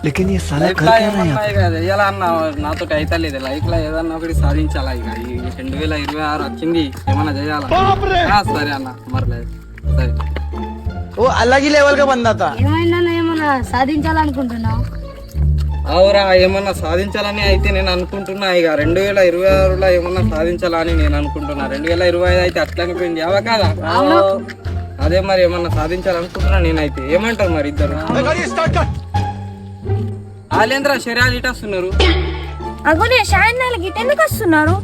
लेकिन ये साला कर क्या रहा है ఎలా అన్న నాతో అయితే లేదు లైఫ్ లో ఏదన్నా ఒకటి సాధించాలా ఇక ఈ 2026 వచ్చింది ఏమన్నా చేయాలా సరే అన్న మరలేదు సరే वो अलग ही लेवल का बंदा था। ఏమైందన్నా ఏమన్నా సాధించాలనుకుంటున్నావు? అవురా ఏమన్నా సాధించాలని అయితే నేను అనుకుంటున్నా ఇక 2026లో ఏమన్నా సాధించాలని నేను అనుకుంటున్నా 2025 అయితే అట్లానే పోయింది అవా కాదా అదే మరి ఏమన్నా సాధించాలనుకుంటున్నా నేనైతే ఏమంటారు మరి ఇద్దరు ఆలేంద్ర శరీరాలు ఇటొస్తున్నారు అగోనే షాయన్ గిట్ ఎందుకు వస్తున్నారు?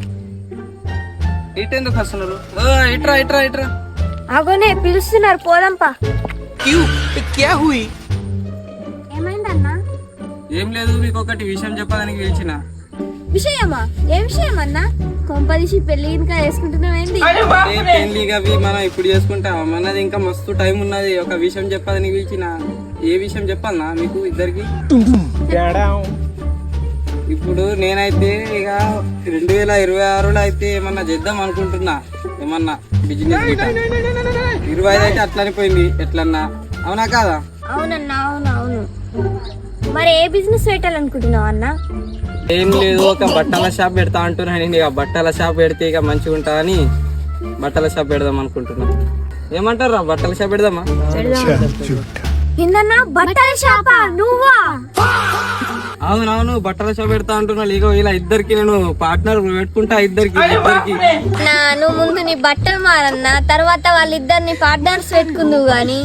ఇటెందుకు వస్తున్నారు ఇట్రా ఇట్రా ఇట్రా అగోనే పిలుస్తున్నారు పోదంపా. क्यों? क्या हुई? ఏమైందన్నా? ఏం లేదు మీకు ఒకటి విషయం చెప్పడానికి పిలిచిన విషయమా? ఏ విషయం అన్నా? కొంపదీసి పెళ్లి ఇంకా వేసుకుంటున్నావేంది? పెళ్లిగా మనం ఇప్పుడు చేసుకుంటాం మనది ఇంకా మస్తు టైం ఉన్నది ఒక విషయం చెప్పడానికి పిలిచిన ఏ విషయం చెప్పాలనా మీకు ఇద్దరికి ఇప్పుడు నేనైతే ఇక 2026లో అయితే ఏమన్నా చేద్దాం అనుకుంటున్నా ఏమన్నా బిజినెస్ 25 అయితే అట్లని పోయింది ఎట్లన్నా అవునా కాదా? అవునన్నా అవును అవును. మరి ఏ బిజినెస్ పెట్టాలనుకుంటున్నావు అన్నా? ఏం లేదు ఒక బట్టల షాప్ పెడతా అంటున్నా నేను ఇక బట్టల షాప్ పెడితే ఇక మంచిగా ఉంటా అని బట్టల షాప్ పెడదాం అనుకుంటున్నా ఏమంటారా బట్టల షాప్ పెడదామా? ఏందన్నా బట్టల షాపా? నువ్వా? అవునవును బట్టల షాప్ పెడతా అంటున్నా ఇగో ఇలా ఇద్దరికి నేను పార్ట్నర్ పెట్టుకుంటా ఇద్దరికి నువ్వు ముందు నీ బట్టలు మారన్నా తర్వాత వాళ్ళిద్దరిని పార్ట్నర్స్ పెట్టుకుందువు గాని